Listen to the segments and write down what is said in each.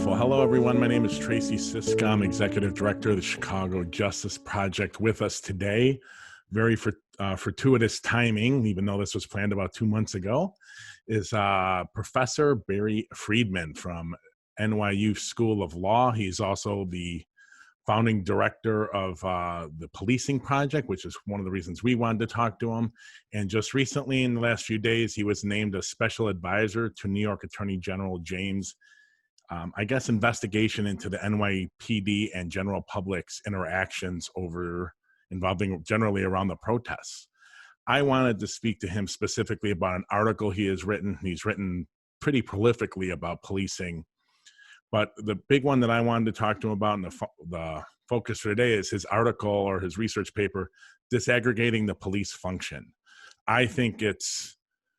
Wonderful. Hello, everyone. My name is Tracy Siska. I'm Executive Director of the Chicago Justice Project. With us today, very fortuitous timing, even though this was planned about 2 months ago, is Professor Barry Friedman from NYU School of Law. He's also the founding director of the Policing Project, which is one of the reasons we wanted to talk to him. And just recently, in the last few days, he was named a special advisor to New York Attorney General James investigation into the NYPD and general public's interactions involving generally around the protests. I wanted to speak to him specifically about an article he has written. He's written pretty prolifically about policing, but the big one that I wanted to talk to him about, and the focus for today, is his article or his research paper, Disaggregating the Police Function. I think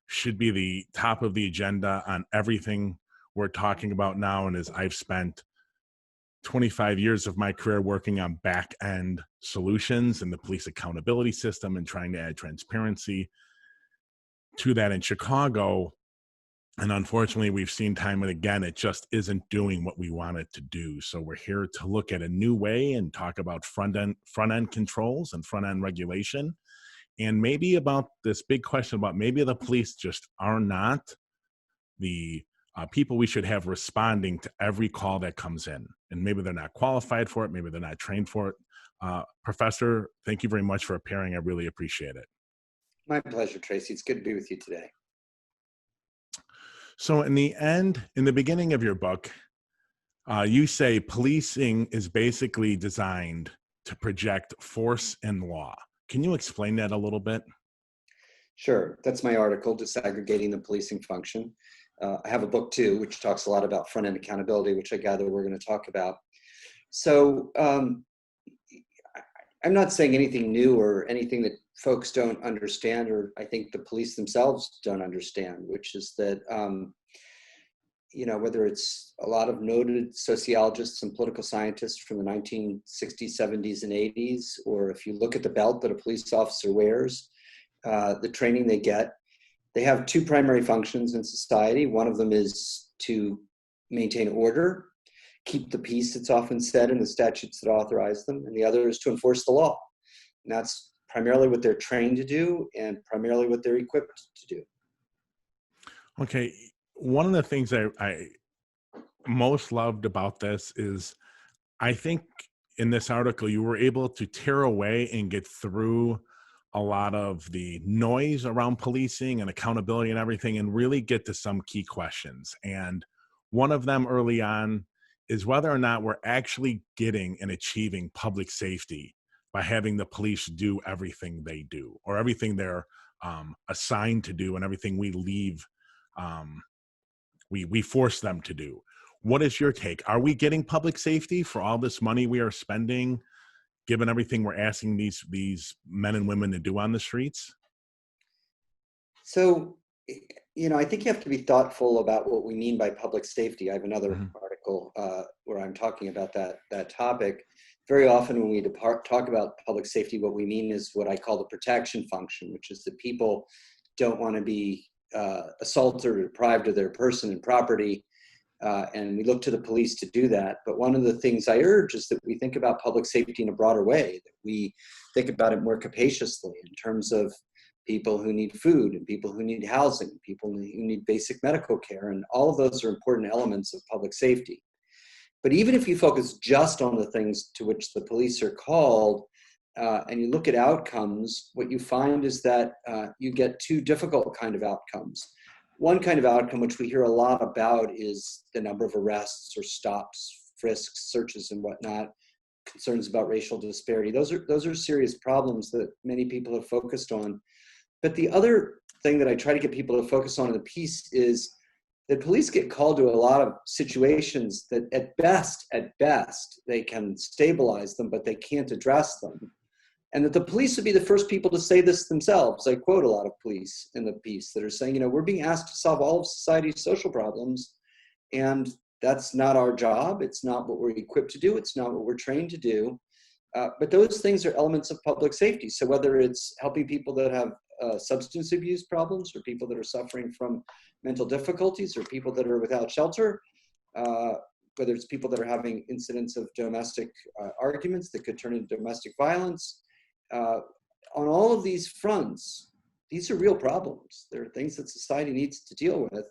should be the top of the agenda on everything we're talking about now, and as I've spent 25 years of my career working on back-end solutions in the police accountability system and trying to add transparency to that in Chicago. And unfortunately, we've seen time and again, it just isn't doing what we want it to do. So we're here to look at a new way and talk about front-end controls and front-end regulation, and maybe about this big question about maybe the police just are not the people we should have responding to every call that comes in. And maybe they're not qualified for it. Maybe they're not trained for it. Professor, thank you very much for appearing. I really appreciate it. My pleasure, Tracy. It's good to be with you today. So in the beginning of your book, you say policing is basically designed to project force and law. Can you explain that a little bit? Sure. That's my article, Disaggregating the Policing Function. I have a book too, which talks a lot about front-end accountability, which I gather we're going to talk about. So I'm not saying anything new or anything that folks don't understand, or I think the police themselves don't understand, which is that, whether it's a lot of noted sociologists and political scientists from the 1960s, 70s, and 80s, or if you look at the belt that a police officer wears, the training they get, they have two primary functions in society. One of them is to maintain order, keep the peace, it's often said in the statutes that authorize them, and the other is to enforce the law. And that's primarily what they're trained to do and primarily what they're equipped to do. Okay, one of the things I most loved about this is I think in this article you were able to tear away and get through a lot of the noise around policing and accountability and everything, and really get to some key questions. And one of them early on is whether or not we're actually getting and achieving public safety by having the police do everything they do, or everything they're assigned to do, and everything we leave, we force them to do. What is your take? Are we getting public safety for all this money we are spending, given everything we're asking these men and women to do on the streets? So, I think you have to be thoughtful about what we mean by public safety. I have another article where I'm talking about that topic. Very often when we talk about public safety, what we mean is what I call the protection function, which is that people don't want to be assaulted or deprived of their person and property. And we look to the police to do that. But one of the things I urge is that we think about public safety in a broader way, that we think about it more capaciously in terms of people who need food and people who need housing, people who need basic medical care. And all of those are important elements of public safety. But even if you focus just on the things to which the police are called, and you look at outcomes, what you find is that you get two difficult kind of outcomes. One kind of outcome, which we hear a lot about, is the number of arrests or stops, frisks, searches, and whatnot, concerns about racial disparity. Those are serious problems that many people have focused on. But the other thing that I try to get people to focus on in the piece is that police get called to a lot of situations that at best, they can stabilize them, but they can't address them. And that the police would be the first people to say this themselves. I quote a lot of police in the piece that are saying, we're being asked to solve all of society's social problems, and that's not our job. It's not what we're equipped to do. It's not what we're trained to do. But those things are elements of public safety. So whether it's helping people that have substance abuse problems, or people that are suffering from mental difficulties, or people that are without shelter, whether it's people that are having incidents of domestic arguments that could turn into domestic violence. On all of these fronts, these are real problems. There are things that society needs to deal with.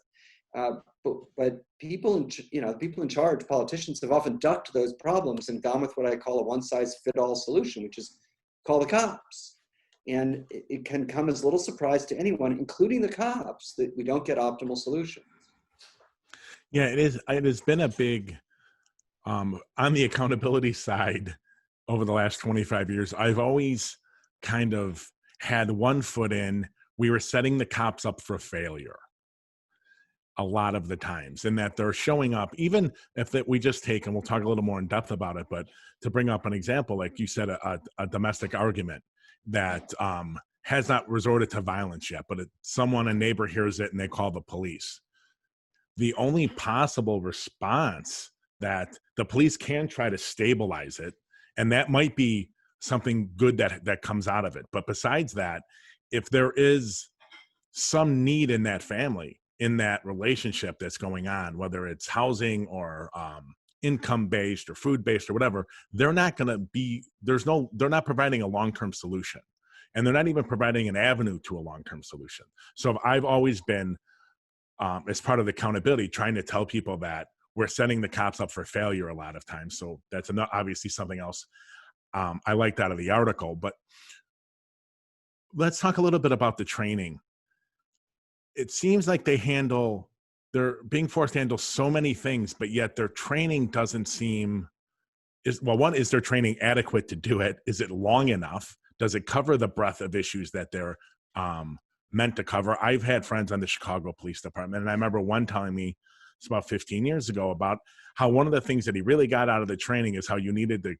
But people in charge, politicians, have often ducked those problems and gone with what I call a one-size-fits-all solution, which is call the cops. And it can come as little surprise to anyone, including the cops, that we don't get optimal solutions. Yeah, it is. It has been a big, on the accountability side over the last 25 years, I've always kind of had one foot in, we were setting the cops up for failure a lot of the times, in that they're showing up, even if that we just take, and we'll talk a little more in depth about it, but to bring up an example, like you said, a domestic argument that has not resorted to violence yet, but a neighbor hears it and they call the police. The only possible response that the police can try to stabilize it, and that might be something good that comes out of it. But besides that, if there is some need in that family, in that relationship that's going on, whether it's housing or income-based or food-based or whatever, they're not providing a long-term solution. And they're not even providing an avenue to a long-term solution. So I've always been, as part of the accountability, trying to tell people that we're setting the cops up for failure a lot of times. So that's obviously something else I liked out of the article. But let's talk a little bit about the training. It seems like they're being forced to handle so many things, but yet their training doesn't seem, one, is their training adequate to do it? Is it long enough? Does it cover the breadth of issues that they're meant to cover? I've had friends on the Chicago Police Department, and I remember one telling me, it's about 15 years ago, about how one of the things that he really got out of the training is how you needed to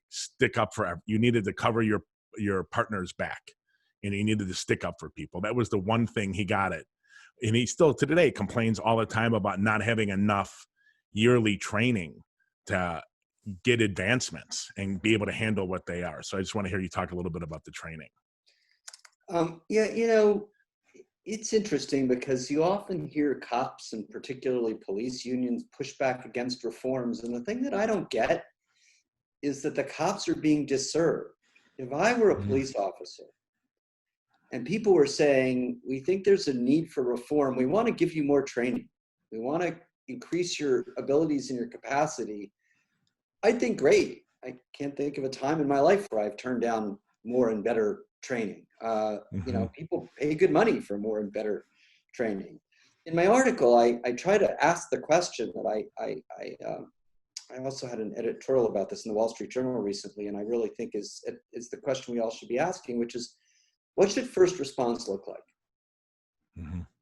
you needed to cover your partner's back, and you needed to stick up for people. That was the one thing he got it. And he still to today complains all the time about not having enough yearly training to get advancements and be able to handle what they are. So I just want to hear you talk a little bit about the training. Yeah, it's interesting because you often hear cops and particularly police unions push back against reforms. And the thing that I don't get is that the cops are being disserved. If I were a police officer and people were saying, we think there's a need for reform, we want to give you more training, we want to increase your abilities and your capacity, I think, great. I can't think of a time in my life where I've turned down more and better training. People pay good money for more and better training. In my article, I try to ask the question that I also had an editorial about this in the Wall Street Journal recently, and I really think is the question we all should be asking, which is, what should first response look like?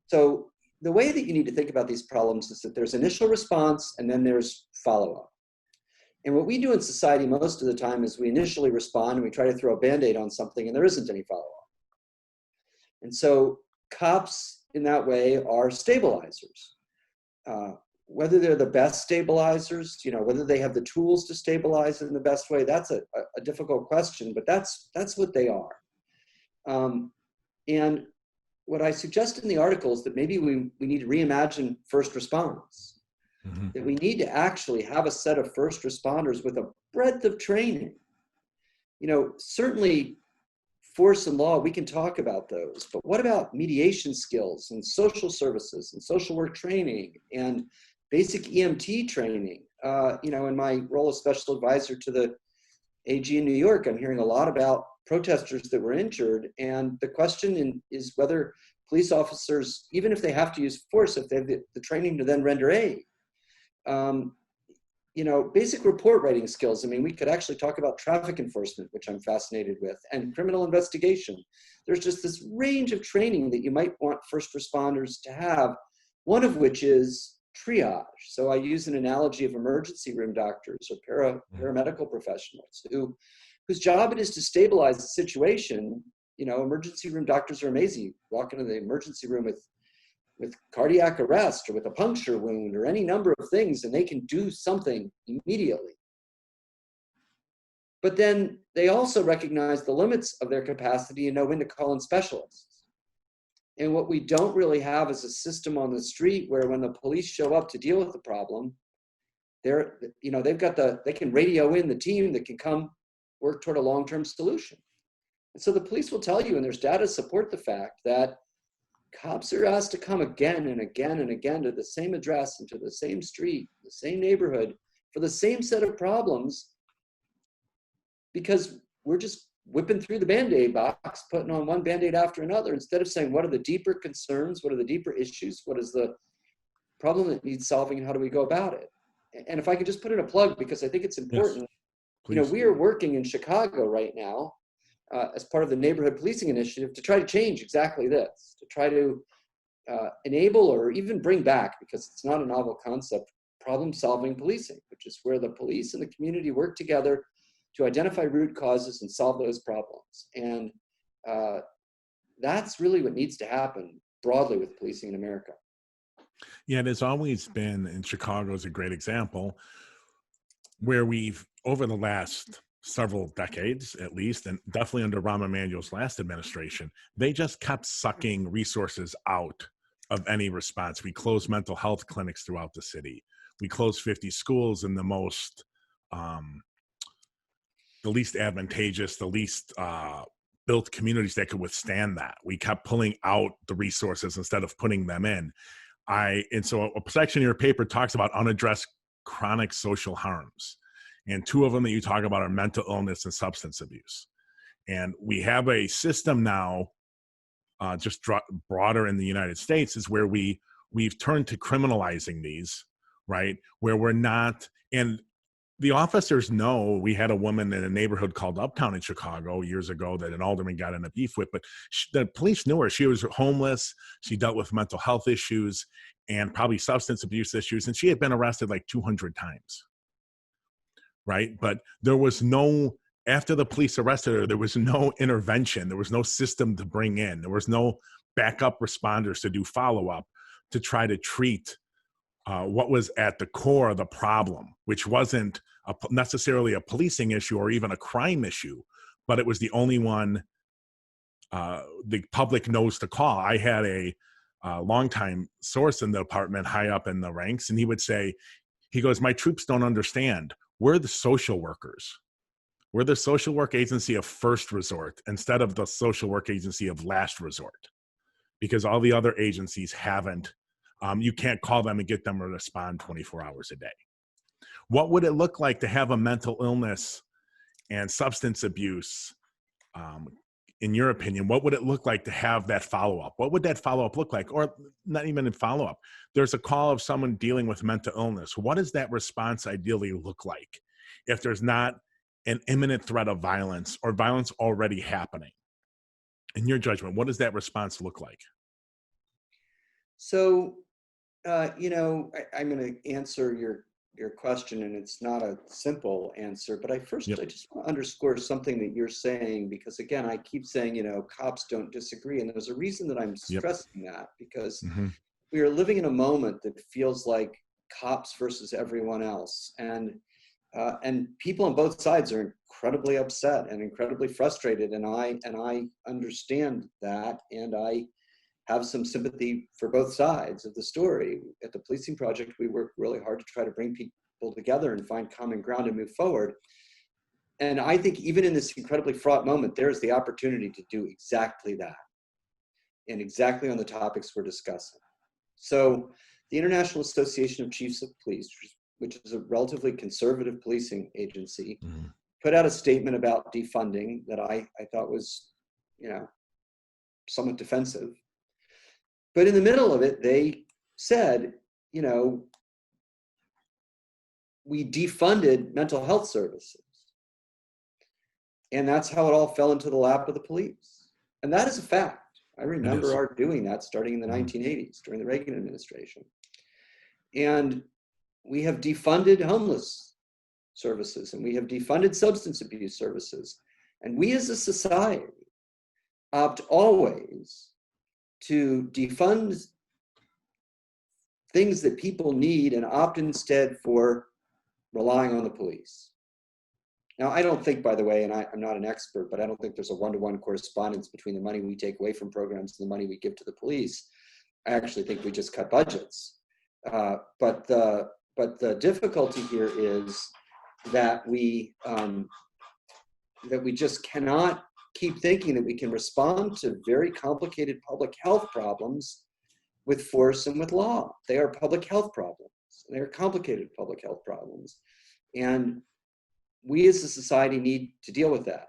So the way that you need to think about these problems is that there's initial response and then there's follow-up. And what we do in society most of the time is we initially respond and we try to throw a Band-Aid on something and there isn't any follow-up. And so cops in that way are stabilizers. Whether they're the best stabilizers, whether they have the tools to stabilize in the best way, that's a difficult question, but that's what they are. And what I suggest in the article is that maybe we need to reimagine first response. That we need to actually have a set of first responders with a breadth of training. Certainly force and law, we can talk about those, but what about mediation skills and social services and social work training and basic EMT training? In my role as special advisor to the AG in New York, I'm hearing a lot about protesters that were injured, and the question is whether police officers, even if they have to use force, if they have the training to then render aid. Basic report writing skills. I mean, we could actually talk about traffic enforcement, which I'm fascinated with, and criminal investigation. There's just this range of training that you might want first responders to have, one of which is triage. So I use an analogy of emergency room doctors or paramedical professionals whose job it is to stabilize the situation. Emergency room doctors are amazing. You walk into the emergency room with cardiac arrest or with a puncture wound or any number of things, and they can do something immediately. But then they also recognize the limits of their capacity and know when to call in specialists. And what we don't really have is a system on the street where when the police show up to deal with the problem, they can radio in the team that can come work toward a long-term solution. And so the police will tell you, and there's data to support the fact that cops are asked to come again and again and again to the same address and to the same street, the same neighborhood, for the same set of problems, because we're just whipping through the Band-Aid box, putting on one Band-Aid after another, instead of saying, what are the deeper concerns? What are the deeper issues? What is the problem that needs solving, and how do we go about it? And if I could just put in a plug, because I think it's important, Yes, we are working in Chicago right now as part of the Neighborhood Policing Initiative to try to change exactly this, to try to enable or even bring back, because it's not a novel concept, problem-solving policing, which is where the police and the community work together to identify root causes and solve those problems. And that's really what needs to happen broadly with policing in America. Yeah, there's always been, and Chicago is a great example, where we've, over the last several decades at least, and definitely under Rahm Emanuel's last administration, they just kept sucking resources out of any response. We closed mental health clinics throughout the city. We closed 50 schools in the most, the least advantageous, the least built communities that could withstand that. We kept pulling out the resources instead of putting them in. And so a section in your paper talks about unaddressed chronic social harms. And two of them that you talk about are mental illness and substance abuse. And we have a system now, just broader in the United States, is where we've turned to criminalizing these, right? Where we're not, and the officers know. We had a woman in a neighborhood called Uptown in Chicago years ago that an alderman got in a beef with, but the police knew her. She was homeless. She dealt with mental health issues and probably substance abuse issues. And she had been arrested like 200 times, right? But there was no, after the police arrested her, there was no intervention. There was no system to bring in. There was no backup responders to do follow-up to try to treat what was at the core of the problem, which wasn't necessarily a policing issue or even a crime issue, but it was the only one the public knows to call. I had a longtime source in the department, high up in the ranks, and he would say, he goes, my troops don't understand. We're the social workers. We're the social work agency of first resort instead of the social work agency of last resort, because all the other agencies haven't. You can't call them and get them to respond 24 hours a day. What would it look like to have a mental illness and substance abuse? In your opinion, what would it look like to have that follow-up? What would that follow-up look like? Or not even in follow-up. There's a call of someone dealing with mental illness. What does that response ideally look like if there's not an imminent threat of violence or violence already happening? In your judgment, what does that response look like? So, I'm going to answer your question, and it's not a simple answer, but I just want to underscore something that you're saying, because again, I keep saying, cops don't disagree. And there's a reason that I'm stressing that, because we are living in a moment that feels like cops versus everyone else. And people on both sides are incredibly upset and incredibly frustrated. And I understand that. And I have some sympathy for both sides of the story. At the Policing Project, we work really hard to try to bring people together and find common ground and move forward. And I think even in this incredibly fraught moment, there's the opportunity to do exactly that, and exactly on the topics we're discussing. So the International Association of Chiefs of Police, which is a relatively conservative policing agency, put out a statement about defunding that I thought was, somewhat defensive. But in the middle of it, they said, we defunded mental health services. And that's how it all fell into the lap of the police. And that is a fact. I remember our doing that starting in the 1980s during the Reagan administration. And we have defunded homeless services, and we have defunded substance abuse services. And we as a society opt always to defund things that people need and opt instead for relying on the police. Now, I don't think, by the way, and I'm not an expert, but I don't think there's a one-to-one correspondence between the money we take away from programs and the money we give to the police. I actually think we just cut budgets. But the but the difficulty here is that we just cannot keep thinking that we can respond to very complicated public health problems with force and with law. They are public health problems. They are complicated public health problems. And we as a society need to deal with that.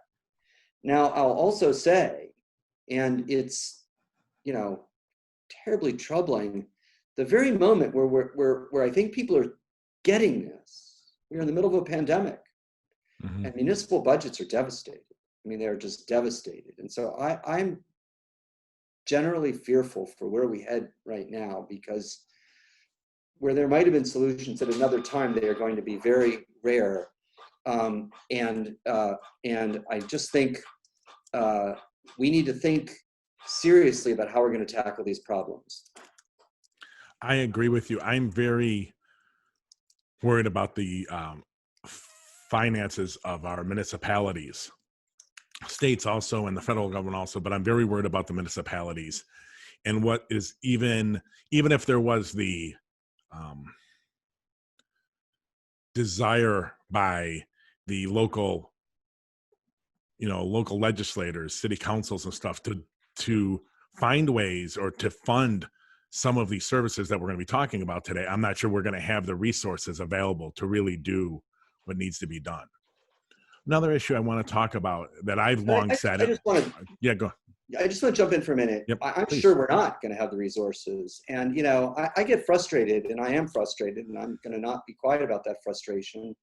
Now, I'll also say, and it's, terribly troubling, the very moment where I think people are getting this, we're in the middle of a pandemic, and municipal budgets are devastated. I mean, they're just devastated. And so I'm generally fearful for where we head right now, because where there might have been solutions at another time, they are going to be very rare. And I just think we need to think seriously about how we're going to tackle these problems. I agree with you. I'm very worried about the finances of our municipalities, states also, and the federal government also, but I'm very worried about the municipalities and what is even if there was the desire by the local legislators, city councils and stuff to find ways or to fund some of these services that we're going to be talking about today, I'm not sure we're going to have the resources available to really do what needs to be done. Another issue I want to talk about that I've long said. I just want to. Yeah, go. I just want to jump in for a minute. Yep, I'm please. sure we're not going to have the resources. And, I get frustrated, and I am frustrated, and I'm going to not be quiet about that frustration.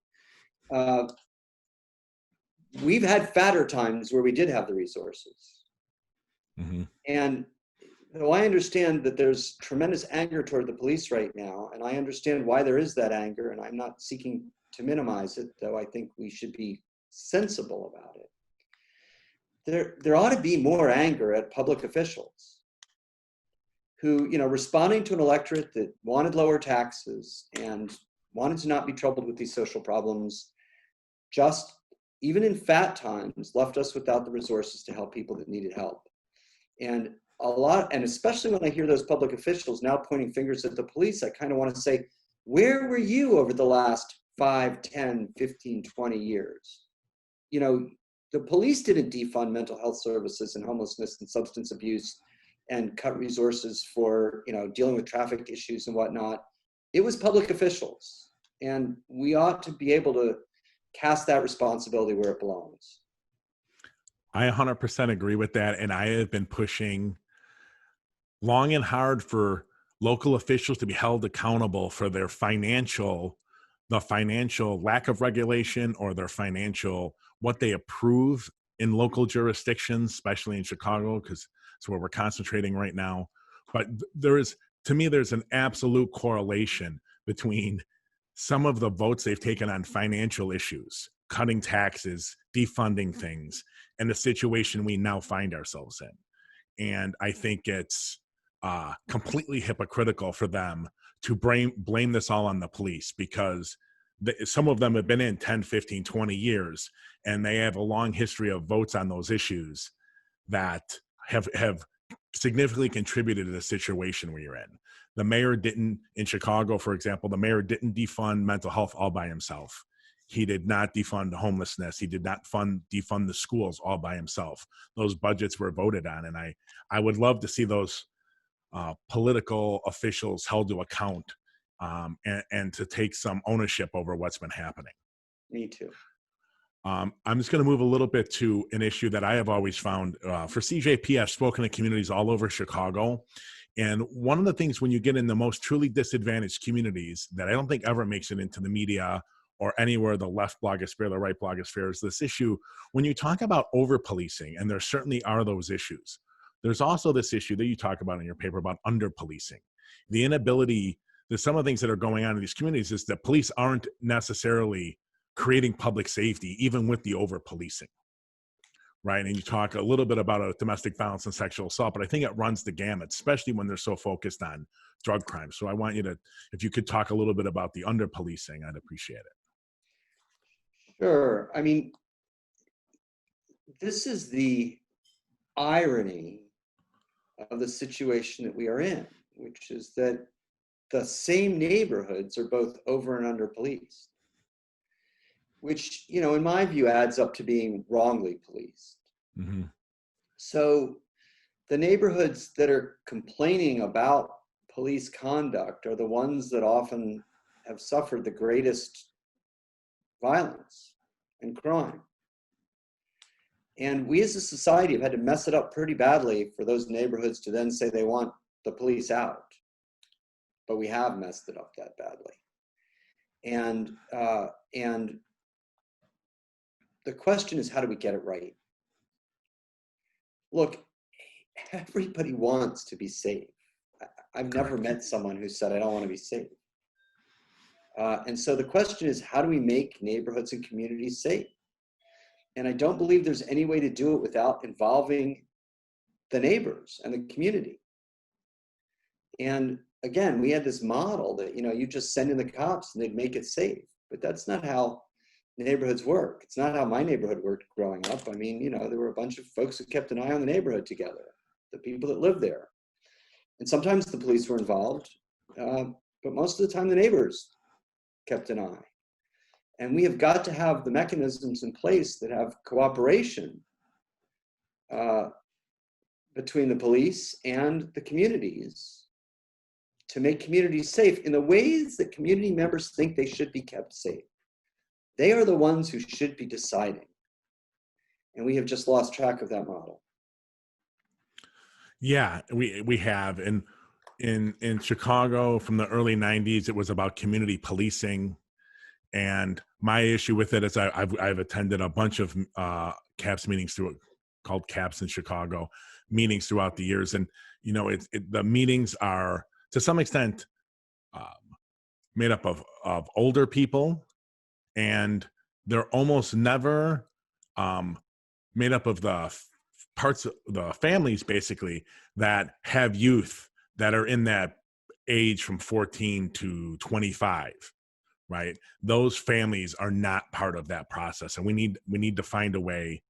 We've had fatter times where we did have the resources. And though I understand that there's tremendous anger toward the police right now, and I understand why there is that anger, and I'm not seeking to minimize it, though I think we should be sensible about it. There ought to be more anger at public officials who, responding to an electorate that wanted lower taxes and wanted to not be troubled with these social problems, just even in fat times, left us without the resources to help people that needed help. And especially when I hear those public officials now pointing fingers at the police, I kind of want to say, where were you over the last 5, 10, 15, 20 years? The police didn't defund mental health services and homelessness and substance abuse and cut resources for, dealing with traffic issues and whatnot. It was public officials. And we ought to be able to cast that responsibility where it belongs. I 100% agree with that. And I have been pushing long and hard for local officials to be held accountable for their financial lack of regulation or their financial, what they approve in local jurisdictions, especially in Chicago, because it's where we're concentrating right now. But there's an absolute correlation between some of the votes they've taken on financial issues, cutting taxes, defunding things, and the situation we now find ourselves in. And I think it's completely hypocritical for them to blame this all on the police, because some of them have been in 10, 15, 20 years, and they have a long history of votes on those issues that have significantly contributed to the situation we're in. The mayor didn't, in Chicago, for example, the mayor didn't defund mental health all by himself. He did not defund homelessness. He did not defund the schools all by himself. Those budgets were voted on, and I would love to see those political officials held to account and to take some ownership over what's been happening. Me too. I'm just going to move a little bit to an issue that I have always found for CJP. I've spoken to communities all over Chicago. And one of the things when you get in the most truly disadvantaged communities that I don't think ever makes it into the media or anywhere the left blogosphere, the right blogosphere, is this issue. When you talk about over-policing, and there certainly are those issues, there's also this issue that you talk about in your paper about under-policing. The inability, there's some of the things that are going on in these communities is that police aren't necessarily creating public safety, even with the over-policing, right? And you talk a little bit about domestic violence and sexual assault, but I think it runs the gamut, especially when they're so focused on drug crime. So I want you to, if you could talk a little bit about the under-policing, I'd appreciate it. Sure. I mean, this is the irony of the situation that we are in, which is that the same neighborhoods are both over and under policed, which, in my view, adds up to being wrongly policed. Mm-hmm. So the neighborhoods that are complaining about police conduct are the ones that often have suffered the greatest violence and crime. And we as a society have had to mess it up pretty badly for those neighborhoods to then say they want the police out. But we have messed it up that badly. And the question is, how do we get it right? Look, everybody wants to be safe. I've never met someone who said, I don't want to be safe. And so the question is, how do we make neighborhoods and communities safe? And I don't believe there's any way to do it without involving the neighbors and the community. And again, we had this model that, you just send in the cops and they'd make it safe. But that's not how neighborhoods work. It's not how my neighborhood worked growing up. I mean, there were a bunch of folks who kept an eye on the neighborhood together, the people that lived there. And sometimes the police were involved, but most of the time the neighbors kept an eye. And we have got to have the mechanisms in place that have cooperation between the police and the communities to make communities safe in the ways that community members think they should be kept safe. They are the ones who should be deciding. And we have just lost track of that model. Yeah, we have. And in Chicago from the early 90s, it was about community policing. And my issue with it is I've attended a bunch of CAPS meetings called CAPS in Chicago meetings throughout the years. And, the meetings are to some extent made up of older people, and they're almost never made up of the parts of the families basically that have youth that are in that age from 14 to 25. Right? Those families are not part of that process. And we need to find a way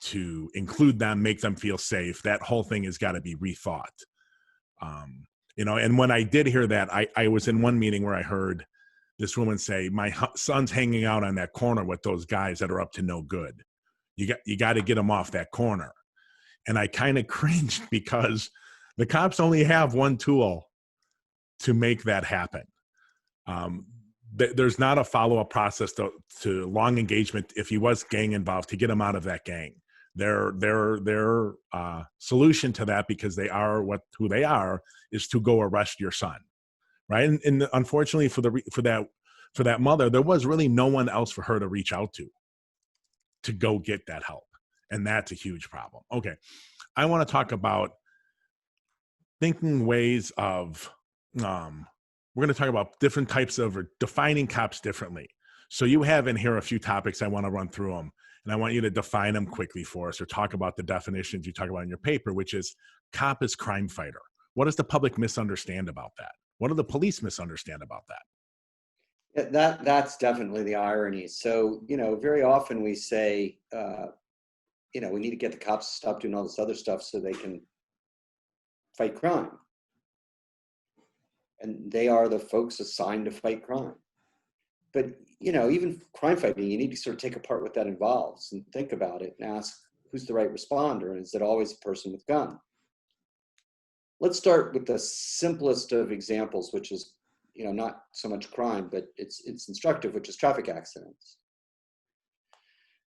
to include them, make them feel safe. That whole thing has got to be rethought. And when I did hear that, I was in one meeting where I heard this woman say, my son's hanging out on that corner with those guys that are up to no good. You got to get him off that corner. And I kind of cringed because the cops only have one tool to make that happen. There's not a follow-up process to long engagement if he was gang involved to get him out of that gang. Their solution to that, because they are who they are, is to go arrest your son, right? And unfortunately for that mother, there was really no one else for her to reach out to go get that help, and that's a huge problem. Okay, I want to talk about thinking ways of. We're going to talk about different types of or defining cops differently. So you have in here a few topics. I want to run through them, and I want you to define them quickly for us, or talk about the definitions you talk about in your paper, which is cop is crime fighter. What does the public misunderstand about that? What do the police misunderstand about that? That's definitely the irony. So, very often we say, we need to get the cops to stop doing all this other stuff so they can fight crime. And they are the folks assigned to fight crime. But, even crime fighting, you need to sort of take apart what that involves and think about it and ask, who's the right responder? And is it always a person with a gun? Let's start with the simplest of examples, which is, not so much crime, but it's instructive, which is traffic accidents.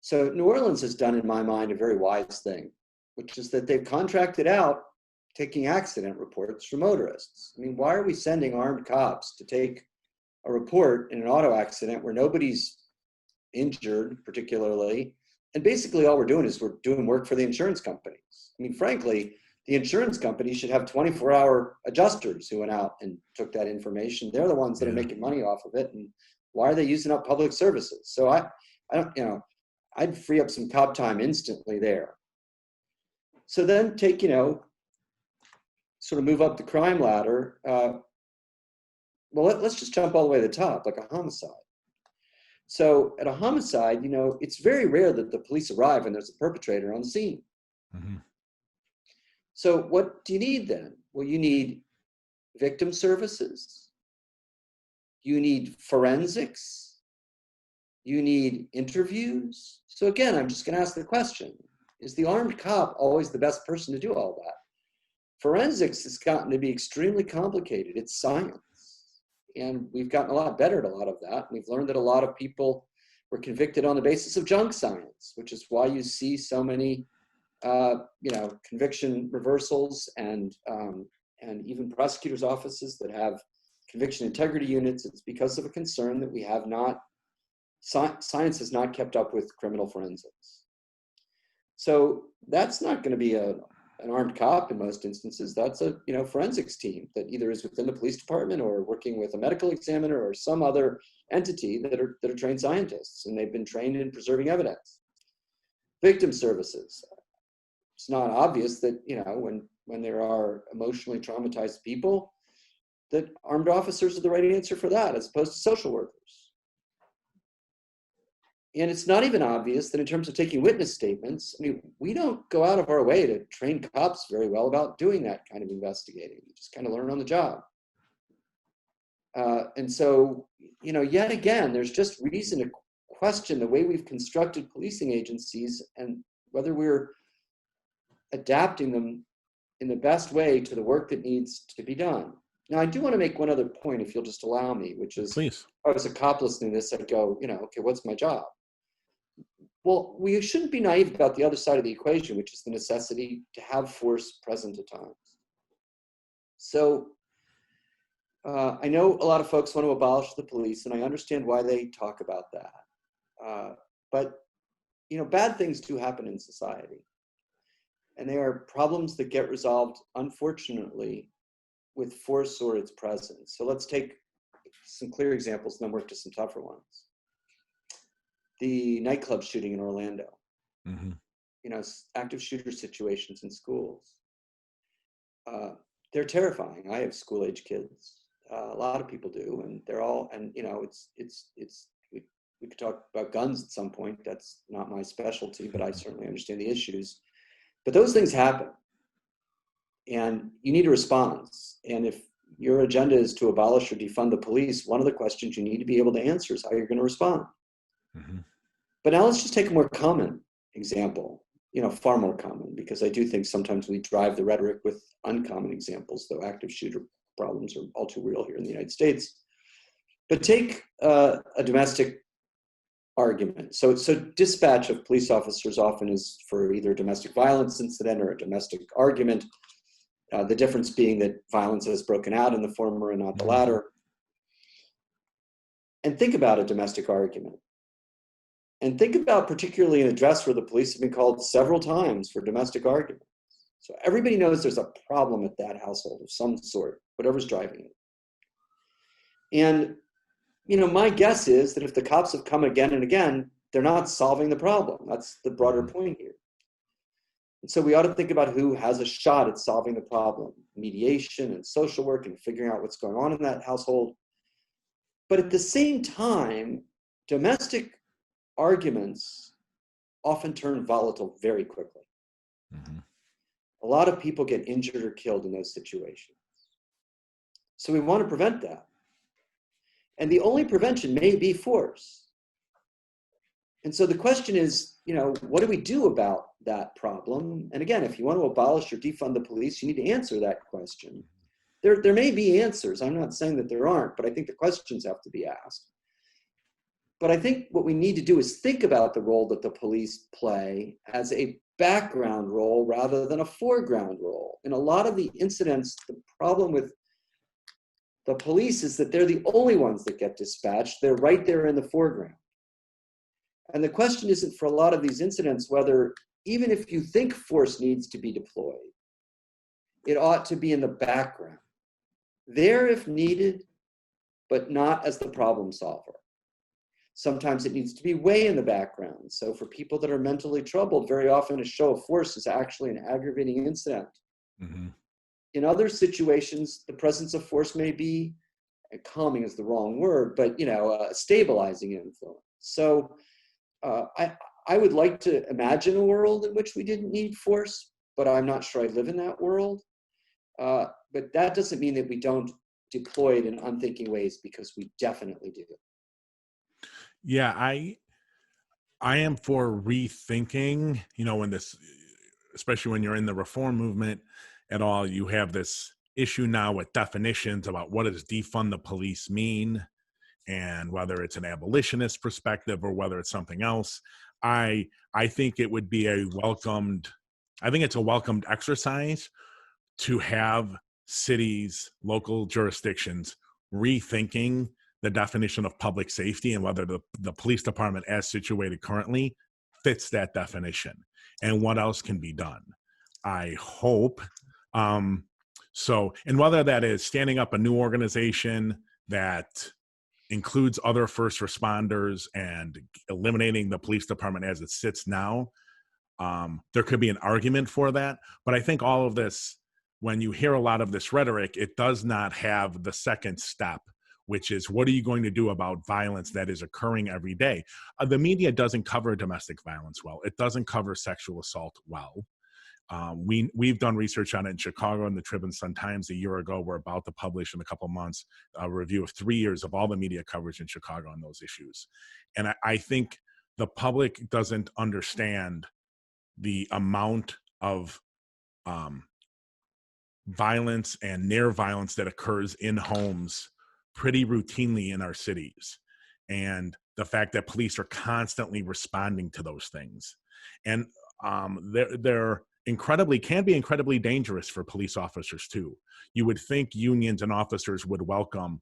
So New Orleans has done, in my mind, a very wise thing, which is that they've contracted out taking accident reports from motorists. I mean, why are we sending armed cops to take a report in an auto accident where nobody's injured particularly? And basically all we're doing is we're doing work for the insurance companies. I mean, frankly, the insurance companies should have 24-hour adjusters who went out and took that information. They're the ones that are making money off of it. And why are they using up public services? So I don't, I'd free up some cop time instantly there. So then take, sort of move up the crime ladder. Well, let's just jump all the way to the top, like a homicide. So at a homicide, it's very rare that the police arrive and there's a perpetrator on the scene. Mm-hmm. So what do you need then? Well, you need victim services. you need forensics, you need interviews. So again, I'm just going to ask the question, is the armed cop always the best person to do all that? Forensics has gotten to be extremely complicated. It's science. And we've gotten a lot better at a lot of that. We've learned that a lot of people were convicted on the basis of junk science, which is why you see so many conviction reversals and even prosecutors' offices that have conviction integrity units. It's because of a concern that we have not, science has not kept up with criminal forensics. So that's not going to be an armed cop in most instances. That's a forensics team that either is within the police department or working with a medical examiner or some other entity that are trained scientists, and they've been trained in preserving evidence. Victim services. It's not obvious that when there are emotionally traumatized people, that armed officers are the right answer for that, as opposed to social workers. And it's not even obvious that in terms of taking witness statements, we don't go out of our way to train cops very well about doing that kind of investigating. You just kind of learn on the job. And so, yet again, there's just reason to question the way we've constructed policing agencies and whether we're adapting them in the best way to the work that needs to be done. Now, I do want to make one other point, if you'll just allow me, which is, please. if I was a cop listening to this, I'd go, okay, what's my job? Well, we shouldn't be naive about the other side of the equation, which is the necessity to have force present at times. So I know a lot of folks want to abolish the police, and I understand why they talk about that. But bad things do happen in society. And they are problems that get resolved, unfortunately, with force or its presence. So let's take some clear examples and then work to some tougher ones. The nightclub shooting in Orlando. Mm-hmm. Active shooter situations in schools. They're terrifying. I have school-age kids. A lot of people do, and they're all. And we could talk about guns at some point. That's not my specialty, but I certainly understand the issues. But those things happen, and you need a response. And if your agenda is to abolish or defund the police, one of the questions you need to be able to answer is how you're going to respond. Mm-hmm. But now let's just take a more common example, far more common, because I do think sometimes we drive the rhetoric with uncommon examples, though active shooter problems are all too real here in the United States. But take a domestic argument. So dispatch of police officers often is for either a domestic violence incident or a domestic argument. The difference being that violence has broken out in the former and not the latter. And think about a domestic argument. And think about particularly an address where the police have been called several times for domestic arguments. So everybody knows there's a problem at that household of some sort, whatever's driving it. And my guess is that if the cops have come again and again, they're not solving the problem. That's the broader point here. And so we ought to think about who has a shot at solving the problem, mediation and social work and figuring out what's going on in that household. But at the same time, domestic arguments often turn volatile very quickly. Mm-hmm. A lot of people get injured or killed in those situations. So we want to prevent that. And the only prevention may be force. And so the question is, what do we do about that problem? And again, if you want to abolish or defund the police, you need to answer that question. There may be answers. I'm not saying that there aren't, but I think the questions have to be asked. But I think what we need to do is think about the role that the police play as a background role rather than a foreground role. In a lot of the incidents, the problem with the police is that they're the only ones that get dispatched. They're right there in the foreground. And the question isn't for a lot of these incidents whether, even if you think force needs to be deployed, it ought to be in the background. There if needed, but not as the problem solver. Sometimes it needs to be way in the background. So for people that are mentally troubled, very often a show of force is actually an aggravating incident. Mm-hmm. In other situations, the presence of force may be, calming is the wrong word, but a stabilizing influence. So I would like to imagine a world in which we didn't need force, but I'm not sure I live in that world. But that doesn't mean that we don't deployed in unthinking ways, because we definitely do. Yeah, I am for rethinking, when this, especially when you're in the reform movement at all, you have this issue now with definitions about what does defund the police mean, and whether it's an abolitionist perspective or whether it's something else. I think it would be I think it's a welcomed exercise to have cities, local jurisdictions rethinking the definition of public safety and whether the police department as situated currently fits that definition and what else can be done. I hope. And whether that is standing up a new organization that includes other first responders and eliminating the police department as it sits now, there could be an argument for that. But I think all of this, when you hear a lot of this rhetoric, it does not have the second step, which is what are you going to do about violence that is occurring every day? The media doesn't cover domestic violence well. It doesn't cover sexual assault well. We've done research on it in Chicago, and the Tribune Sun-Times a year ago. We're about to publish in a couple of months a review of 3 years of all the media coverage in Chicago on those issues. And I think the public doesn't understand the amount of violence and near violence that occurs in homes pretty routinely in our cities, and the fact that police are constantly responding to those things. And they're can be incredibly dangerous for police officers too. You would think unions and officers would welcome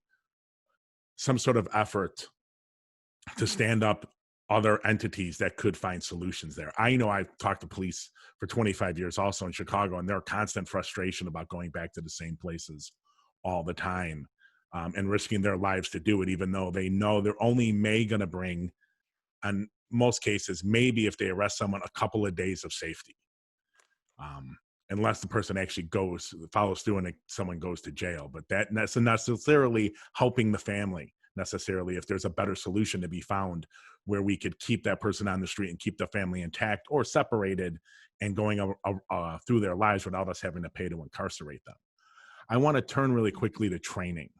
some sort of effort to stand up other entities that could find solutions there. I know I've talked to police for 25 years also in Chicago, and their constant frustration about going back to the same places all the time, and risking their lives to do it, even though they know they're only going to bring, in most cases, maybe if they arrest someone, a couple of days of safety. Unless the person actually follows through and someone goes to jail. But that's not necessarily helping the family, necessarily, if there's a better solution to be found where we could keep that person on the street and keep the family intact or separated and going through their lives without us having to pay to incarcerate them. I want to turn really quickly to training.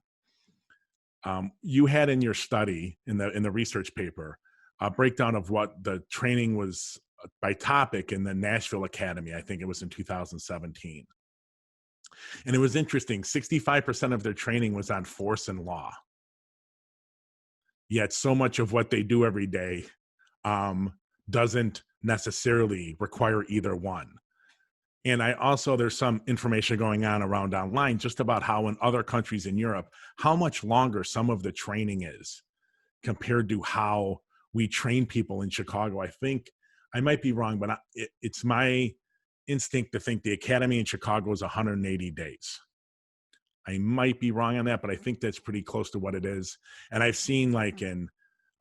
You had in your study, in the research paper, a breakdown of what the training was by topic in the Nashville Academy. I think it was in 2017. And it was interesting. 65% of their training was on force and law. Yet so much of what they do every day doesn't necessarily require either one. And there's some information going on around online just about how in other countries in Europe, how much longer some of the training is compared to how we train people in Chicago. I think I might be wrong, but it's my instinct to think the academy in Chicago is 180 days. I might be wrong on that, but I think that's pretty close to what it is. And I've seen like in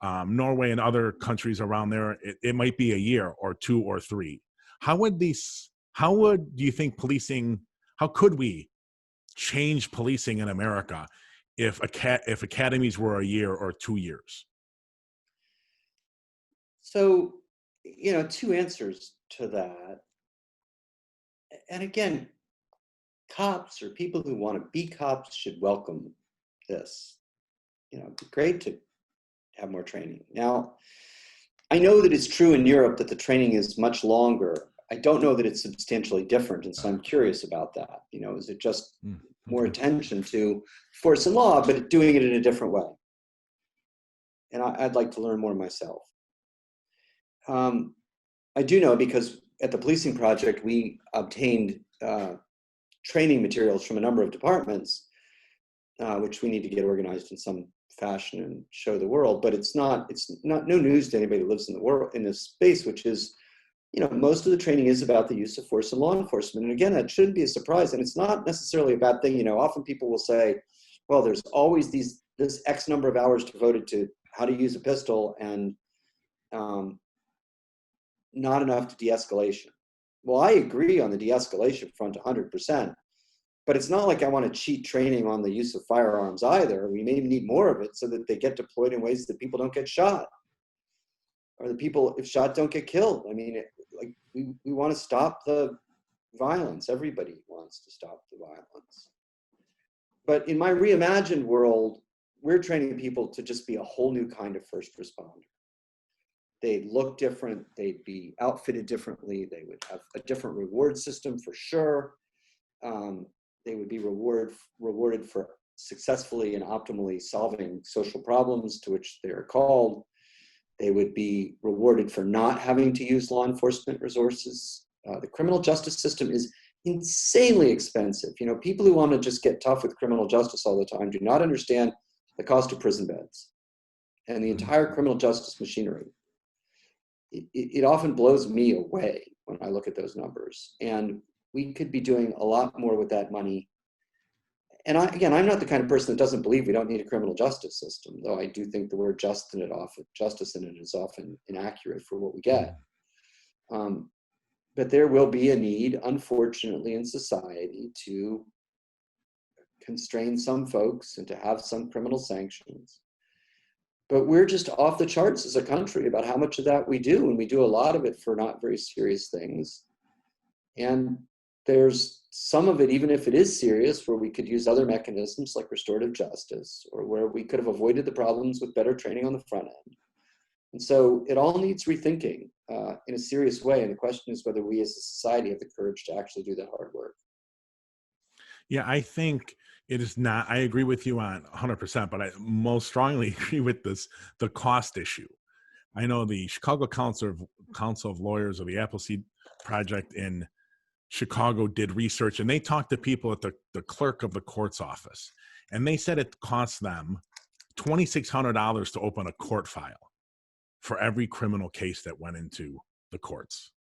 Norway and other countries around there, it might be a year or 2 or 3. How do you think how could we change policing in America if academies were a year or 2 years? So, 2 answers to that. And again, cops or people who want to be cops should welcome this. It'd be great to have more training. Now, I know that it's true in Europe that the training is much longer. I don't know that it's substantially different, and so I'm curious about that. Is it just more attention to force and law, but doing it in a different way? And I'd like to learn more myself. I do know because at the Policing Project, we obtained training materials from a number of departments, which we need to get organized in some fashion and show the world. But it's not no news to anybody who lives in the world in this space, which is, most of the training is about the use of force in law enforcement. And again, that shouldn't be a surprise. And it's not necessarily a bad thing. Often people will say, well, there's always this X number of hours devoted to how to use a pistol and not enough to de-escalation. Well, I agree on the de-escalation front 100%, but it's not like I want to cheat training on the use of firearms either. We may need more of it so that they get deployed in ways that people don't get shot, or the people, if shot, don't get killed. I mean, we want to stop the violence. Everybody wants to stop the violence. But in my reimagined world, we're training people to just be a whole new kind of first responder. They'd look different, they'd be outfitted differently, they would have a different reward system for sure. They would be rewarded for successfully and optimally solving social problems to which they're called. They would be rewarded for not having to use law enforcement resources. The criminal justice system is insanely expensive. You know, people who want to just get tough with criminal justice all the time do not understand the cost of prison beds and the entire criminal justice machinery. It often blows me away when I look at those numbers. And we could be doing a lot more with that money. And again, I'm not the kind of person that doesn't believe we don't need a criminal justice system, though I do think the word justice in it is often inaccurate for what we get. But there will be a need, unfortunately, in society to constrain some folks and to have some criminal sanctions. But we're just off the charts as a country about how much of that we do, and we do a lot of it for not very serious things. And there's some of it, even if it is serious, where we could use other mechanisms like restorative justice, or where we could have avoided the problems with better training on the front end. And so it all needs rethinking in a serious way. And the question is whether we as a society have the courage to actually do that hard work. Yeah, I think it is not, I agree with you on 100%, but I most strongly agree with the cost issue. I know the Chicago Council of Lawyers, or the Appleseed Project in Chicago, did research, and they talked to people at the clerk of the court's office. And they said it costs them $2,600 to open a court file for every criminal case that went into the courts.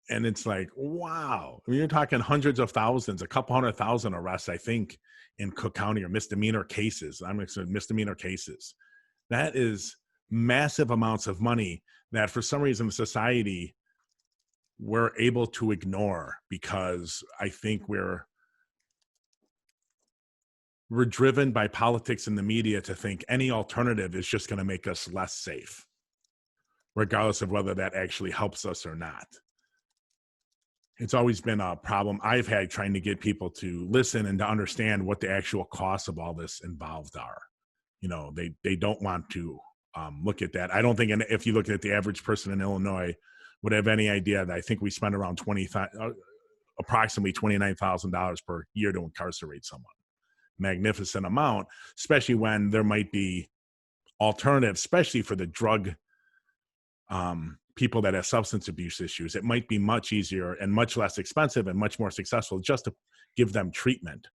And it's like, wow. I mean, you're talking hundreds of thousands, a couple 100,000 arrests, I think, in Cook County, or misdemeanor cases. I'm saying misdemeanor cases. That is massive amounts of money that for some reason society we're able to ignore, because I think we're driven by politics and the media to think any alternative is just going to make us less safe, regardless of whether that actually helps us or not. It's always been a problem I've had trying to get people to listen and to understand what the actual costs of all this involved are. You know, they don't want to look at that. I don't think, if you look at the average person in Illinois would have any idea that I think we spend around approximately $29,000 per year to incarcerate someone. Magnificent amount, especially when there might be alternatives, especially for the drug people that have substance abuse issues. It might be much easier and much less expensive and much more successful just to give them treatment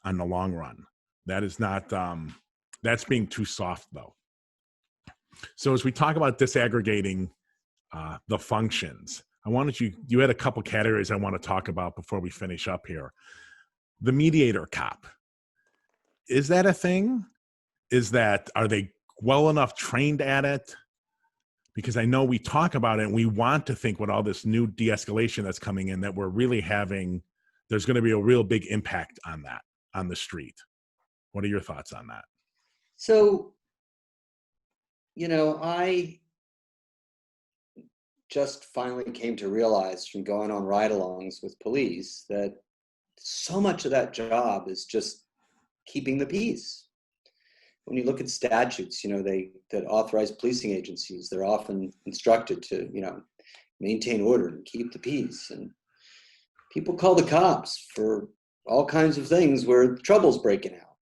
on the long run. That is not, that's being too soft though. So as we talk about disaggregating the functions, I wanted you had a couple categories I want to talk about before we finish up here. The mediator cop, is that a thing? Are they well enough trained at it? Because I know we talk about it and we want to think with all this new de-escalation that's coming in that we're really there's going to be a real big impact on that, on the street. What are your thoughts on that? So, you know, I just finally came to realize from going on ride-alongs with police that so much of that job is just keeping the peace. When you look at statutes, you know, that authorize policing agencies, they're often instructed to, you know, maintain order and keep the peace. And people call the cops for all kinds of things where trouble's breaking out.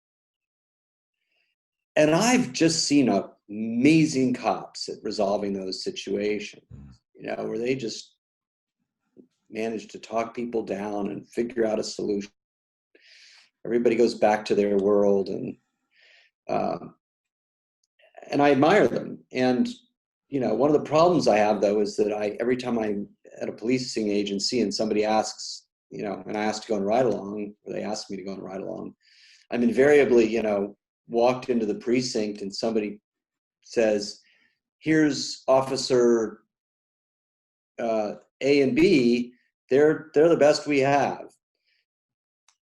And I've just seen amazing cops at resolving those situations, you know, where they just manage to talk people down and figure out a solution. Everybody goes back to their world, and I admire them. And, you know, one of the problems I have though is that every time I'm at a policing agency and somebody asks, you know, and I ask to go on a ride along, or they ask me to go on a ride along, I'm invariably, you know, walked into the precinct and somebody says, here's officer A and B, they're the best we have.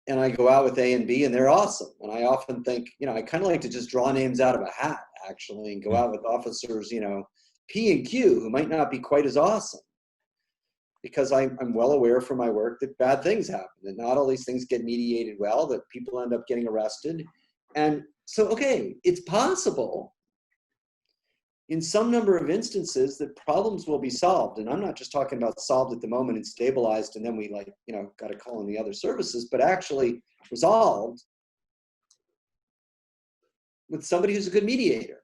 And I go out with A and B and they're awesome. And I often think, you know, I kind of like to just draw names out of a hat actually and go out with officers, you know, P and Q, who might not be quite as awesome. because I'm well aware from my work that bad things happen, that not all these things get mediated well, that people end up getting arrested. And so, okay, it's possible in some number of instances that problems will be solved. And I'm not just talking about solved at the moment and stabilized and then we got to call in the other services, but actually resolved with somebody who's a good mediator.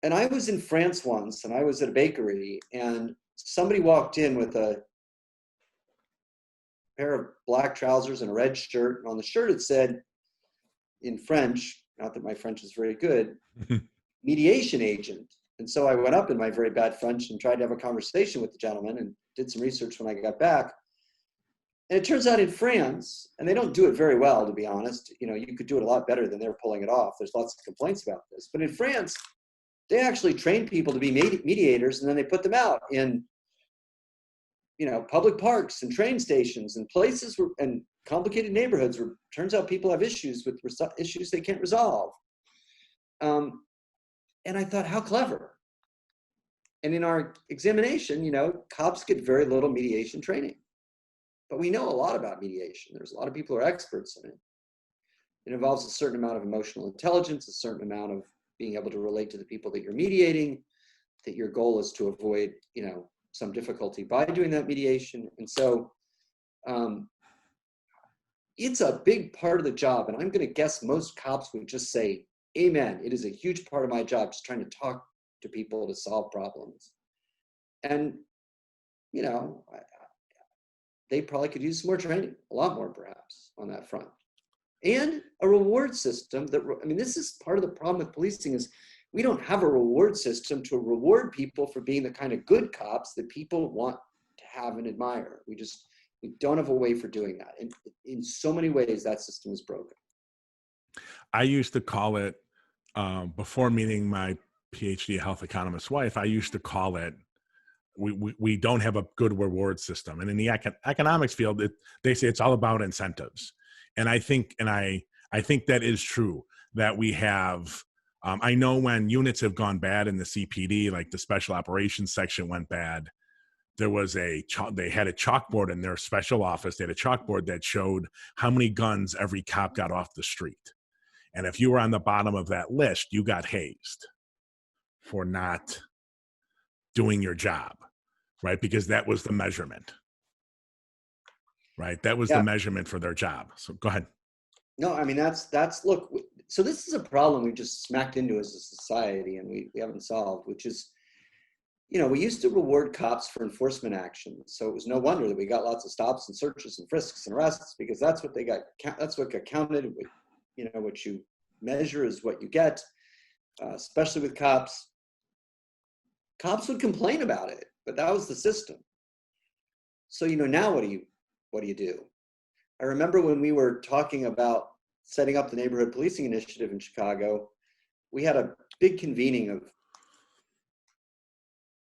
And I was in France once, and I was at a bakery, and somebody walked in with a pair of black trousers and a red shirt, and on the shirt it said in French, not that my French is very good, mediation agent. And so I went up in my very bad French and tried to have a conversation with the gentleman and did some research when I got back. And it turns out in France, and they don't do it very well, to be honest, you could do it a lot better than they're pulling it off. There's lots of complaints about this. But in France, they actually train people to be mediators, and then they put them out in, public parks and train stations and places and complicated neighborhoods where it turns out people have issues with issues they can't resolve. And I thought, how clever. And in our examination, cops get very little mediation training. But we know a lot about mediation. There's a lot of people who are experts in it. It involves a certain amount of emotional intelligence, a certain amount of being able to relate to the people that you're mediating, that your goal is to avoid, some difficulty by doing that mediation. And so it's a big part of the job. And I'm going to guess most cops would just say, amen. It is a huge part of my job, just trying to talk to people to solve problems. And, they probably could use some more training, a lot more perhaps on that front. And a reward system this is part of the problem with policing is we don't have a reward system to reward people for being the kind of good cops that people want to have and admire. We don't have a way for doing that. And in so many ways, that system is broken. I used to call it, before meeting my PhD health economist wife, I used to call it, we don't have a good reward system. And in the economics field, they say it's all about incentives. And I think that is true, that we have, I know when units have gone bad in the CPD, like the special operations section went bad, they had a chalkboard in their special office. They had a chalkboard that showed how many guns every cop got off the street. And if you were on the bottom of that list, you got hazed for not doing your job, right? Because that was the measurement, right? That was the measurement for their job. So go ahead. No, that's look, so this is a problem we just smacked into as a society and we haven't solved, which is, we used to reward cops for enforcement actions. So it was no wonder that we got lots of stops and searches and frisks and arrests, because that's what that's what got counted. What you measure is what you get, especially with cops. Cops would complain about it, but that was the system. So, now what do you do? I remember when we were talking about setting up the neighborhood policing initiative in Chicago, we had a big convening of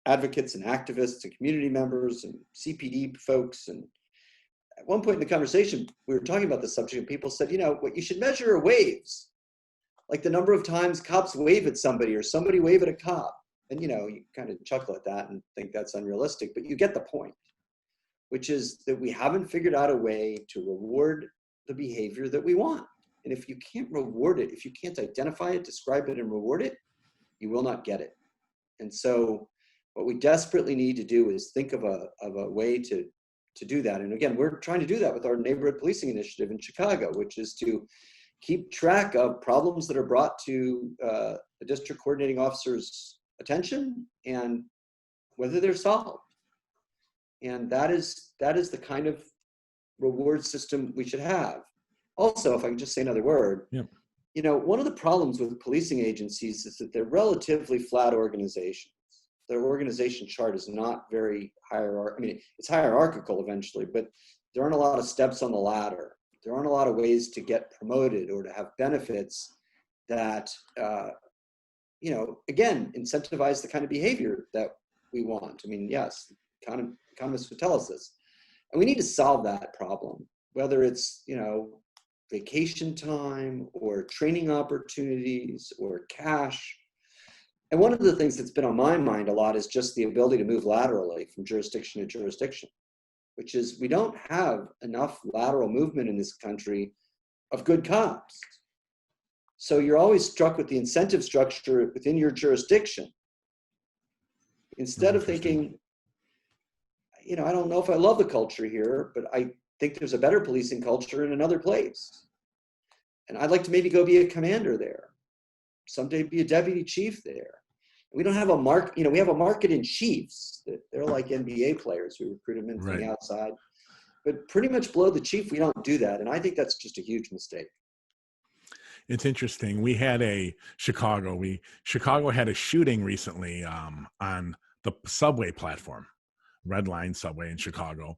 advocates and activists and community members and CPD folks. And at one point in the conversation, we were talking about this subject and people said, what you should measure are waves. Like the number of times cops wave at somebody or somebody wave at a cop. And, you kind of chuckle at that and think that's unrealistic, but you get the point, which is that we haven't figured out a way to reward the behavior that we want. And if you can't reward it, if you can't identify it, describe it, and reward it, you will not get it. And so what we desperately need to do is think of a way to do that. And again, we're trying to do that with our neighborhood policing initiative in Chicago, which is to keep track of problems that are brought to the district coordinating officer's attention and whether they're solved. And that is the kind of reward system we should have. Also, if I can just say another word, one of the problems with policing agencies is that they're relatively flat organizations. Their organization chart is not very hierarchical. It's hierarchical eventually, but there aren't a lot of steps on the ladder. There aren't a lot of ways to get promoted or to have benefits that, again, incentivize the kind of behavior that we want. Yes, economists would tell us this. And we need to solve that problem, whether it's, vacation time or training opportunities or cash. And one of the things that's been on my mind a lot is just the ability to move laterally from jurisdiction to jurisdiction, which is we don't have enough lateral movement in this country of good cops. So you're always struck with the incentive structure within your jurisdiction. Instead of thinking, you know, I don't know if I love the culture here, but I think there's a better policing culture in another place. And I'd like to maybe go be a commander there. Someday be a deputy chief there. We don't have a market, you know, we have a market in chiefs. They're like NBA players. We recruit them in from the outside. But pretty much below the chief, we don't do that. And I think that's just a huge mistake. It's interesting. We had Chicago had a shooting recently on the subway platform, Red Line subway in Chicago.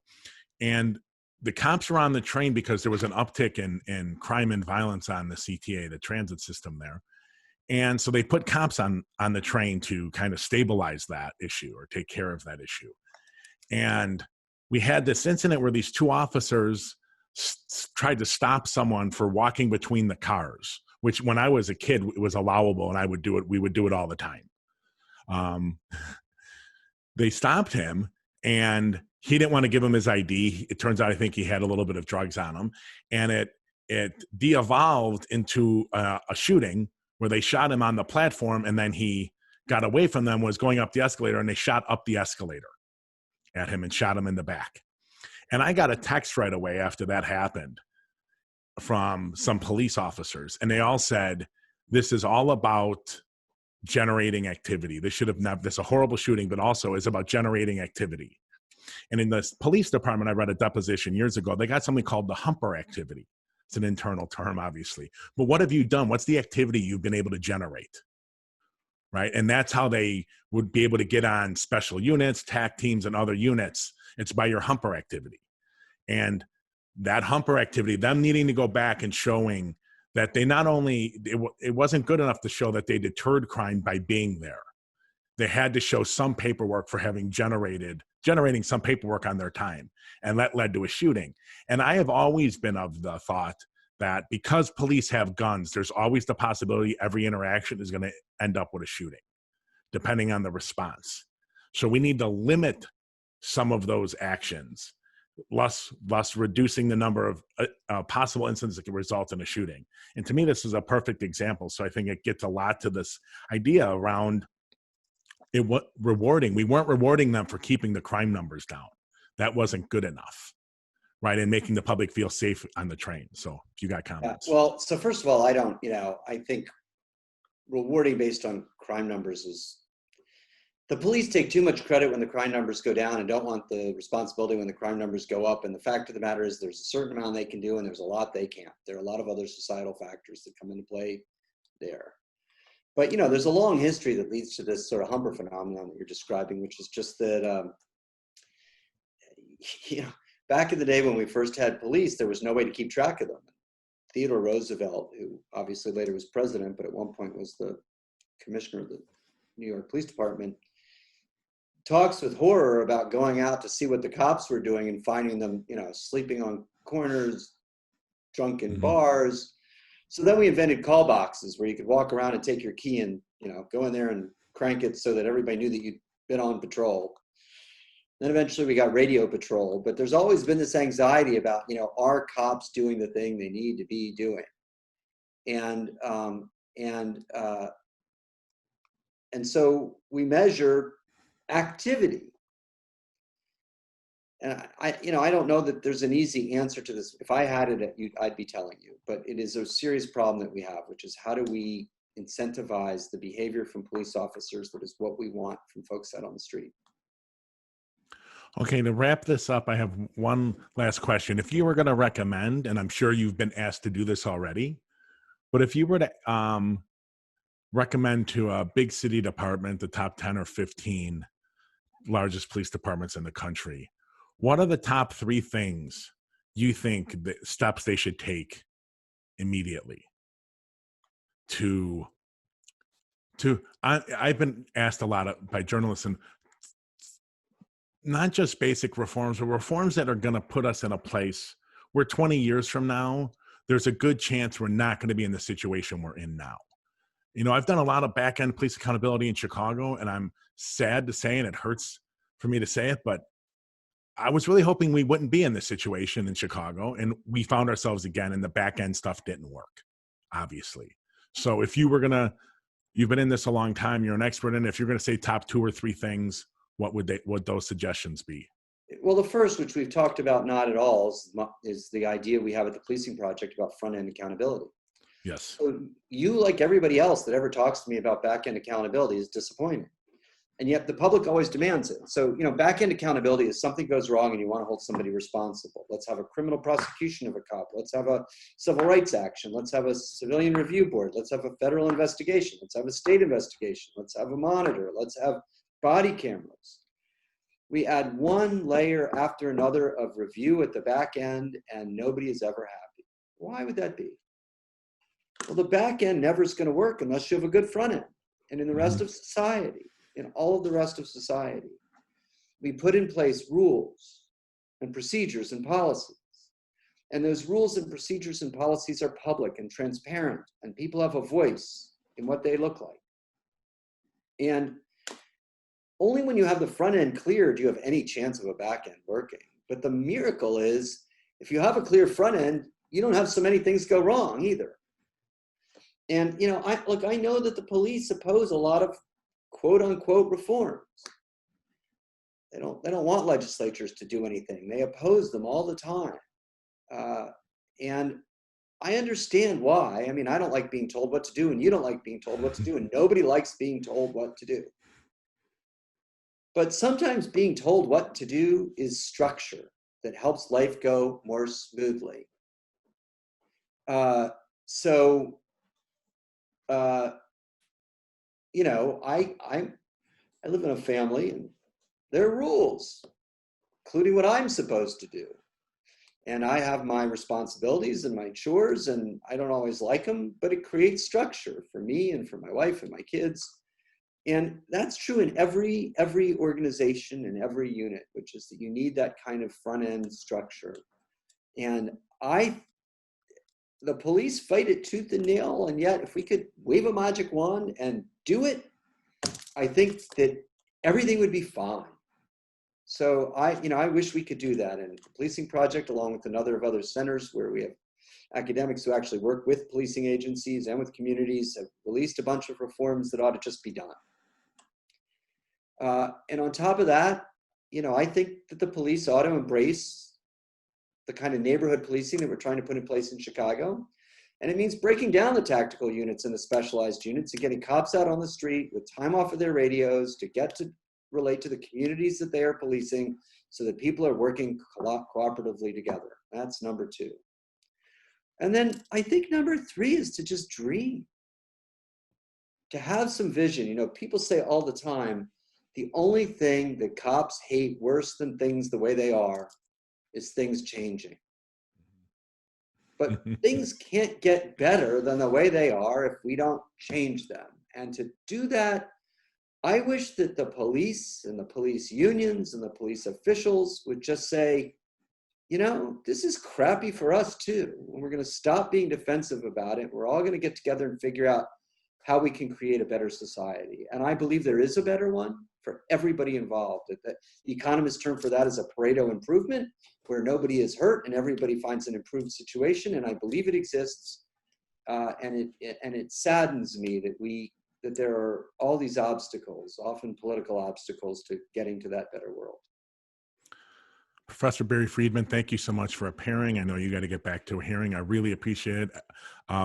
And the cops were on the train because there was an uptick in crime and violence on the CTA, the transit system there. And so they put cops on the train to kind of stabilize that issue or take care of that issue. And we had this incident where these two officers tried to stop someone for walking between the cars, which when I was a kid, it was allowable and I would do it. We would do it all the time. They stopped him and he didn't want to give him his ID. It turns out, I think he had a little bit of drugs on him, and it de-evolved into a shooting where they shot him on the platform, and then he got away from them, was going up the escalator, and they shot up the escalator at him and shot him in the back. And I got a text right away after that happened from some police officers, and they all said, this is all about generating activity. This is a horrible shooting, but also is about generating activity. And in the police department, I read a deposition years ago, they got something called the Humper Activity. It's an internal term, obviously. But what have you done? What's the activity you've been able to generate? Right? And that's how they would be able to get on special units, TAC teams, and other units. It's by your Humper Activity. And that Humper Activity, them needing to go back and showing that they not only, it wasn't good enough to show that they deterred crime by being there. They had to show some paperwork for having generating some paperwork on their time. And that led to a shooting. And I have always been of the thought that because police have guns, there's always the possibility every interaction is going to end up with a shooting, depending on the response. So we need to limit some of those actions, thus reducing the number of possible incidents that can result in a shooting. And to me, this is a perfect example. So I think it gets a lot to this idea around rewarding. We weren't rewarding them for keeping the crime numbers down. That wasn't good enough, right? And making the public feel safe on the train. So if you got comments. Yeah, well, so first of all, I think rewarding based on crime numbers is, the police take too much credit when the crime numbers go down and don't want the responsibility when the crime numbers go up. And the fact of the matter is there's a certain amount they can do and there's a lot they can't. There are a lot of other societal factors that come into play there. But, you know, there's a long history that leads to this sort of Humper phenomenon that you're describing, which is just that, you know, back in the day when we first had police, there was no way to keep track of them. Theodore Roosevelt, who obviously later was president, but at one point was the commissioner of the New York Police Department, talks with horror about going out to see what the cops were doing and finding them, you know, sleeping on corners, drunk in bars. So then we invented call boxes where you could walk around and take your key and, you know, go in there and crank it so that everybody knew that you'd been on patrol. Then eventually we got radio patrol, but there's always been this anxiety about, you know, are cops doing the thing they need to be doing? And so we measure activity. And I don't know that there's an easy answer to this. If I had it, I'd be telling you, but it is a serious problem that we have, which is how do we incentivize the behavior from police officers that is what we want from folks out on the street. Okay, to wrap this up, I have one last question. If you were going to recommend, and I'm sure you've been asked to do this already, but if you were to recommend to a big city department, the top 10 or 15 largest police departments in the country, what are the top 3 things you think the steps they should take immediately I've been asked a lot by journalists, and not just basic reforms, but reforms that are going to put us in a place where 20 years from now, there's a good chance we're not going to be in the situation we're in now. You know, I've done a lot of back end police accountability in Chicago, and I'm sad to say, and it hurts for me to say it, but I was really hoping we wouldn't be in this situation in Chicago, and we found ourselves again, and the back end stuff didn't work, obviously. So if you were gonna, you've been in this a long time, you're an expert in it. If you're gonna say top 2 or 3 things, what would those suggestions be? Well, the first, which we've talked about not at all, is the idea we have at the Policing Project about front-end accountability. Yes. So you, like everybody else that ever talks to me about back-end accountability, is disappointed. And yet the public always demands it. So, back-end accountability is something goes wrong and you want to hold somebody responsible. Let's have a criminal prosecution of a cop. Let's have a civil rights action. Let's have a civilian review board. Let's have a federal investigation. Let's have a state investigation. Let's have a monitor. Let's have body cameras. We add one layer after another of review at the back end, and nobody is ever happy. Why would that be? Well, the back end never is going to work unless you have a good front end. And in the rest of society, in all of the rest of society, we put in place rules and procedures and policies. And those rules and procedures and policies are public and transparent, and people have a voice in what they look like. And only when you have the front end clear do you have any chance of a back end working. But the miracle is, if you have a clear front end, you don't have so many things go wrong either. And I know that the police oppose a lot of quote unquote reforms. They don't want legislatures to do anything. They oppose them all the time. And I understand why. I mean, I don't like being told what to do, and you don't like being told what to do, and nobody likes being told what to do. But sometimes being told what to do is structure that helps life go more smoothly. I live in a family, and there are rules, including what I'm supposed to do. And I have my responsibilities and my chores, and I don't always like them, but it creates structure for me and for my wife and my kids. And that's true in every organization and every unit, which is that you need that kind of front end structure. And the police fight it tooth and nail, and yet if we could wave a magic wand and do it, I think that everything would be fine. So I wish we could do that. And the Policing Project, along with another of other centers where we have academics who actually work with policing agencies and with communities, have released a bunch of reforms that ought to just be done. And on top of that, I think that the police ought to embrace the kind of neighborhood policing that we're trying to put in place in Chicago. And it means breaking down the tactical units and the specialized units and getting cops out on the street with time off of their radios to get to relate to the communities that they are policing so that people are working cooperatively together. That's number 2. And then I think number 3 is to just dream, to have some vision. People say all the time, the only thing that cops hate worse than things the way they are is things changing. But things can't get better than the way they are if we don't change them. And to do that, I wish that the police and the police unions and the police officials would just say, this is crappy for us too. And we're going to stop being defensive about it. We're all going to get together and figure out how we can create a better society. And I believe there is a better one for everybody involved. The economist term for that is a Pareto improvement, where nobody is hurt and everybody finds an improved situation. And I believe it exists. And it saddens me that there are all these obstacles, often political obstacles, to getting to that better world. Professor Barry Friedman, thank you so much for appearing. I know you got to get back to a hearing. I really appreciate it.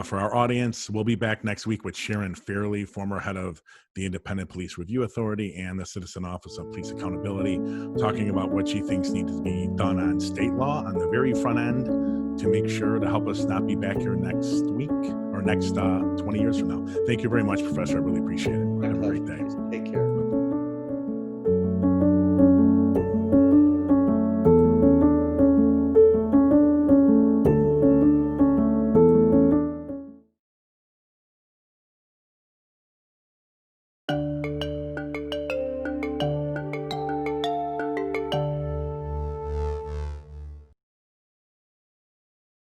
For our audience, we'll be back next week with Sharon Fairley, former head of the Independent Police Review Authority and the Citizen Office of Police Accountability, talking about what she thinks needs to be done on state law on the very front end to make sure to help us not be back here next week or next 20 years from now. Thank you very much, Professor. I really appreciate it.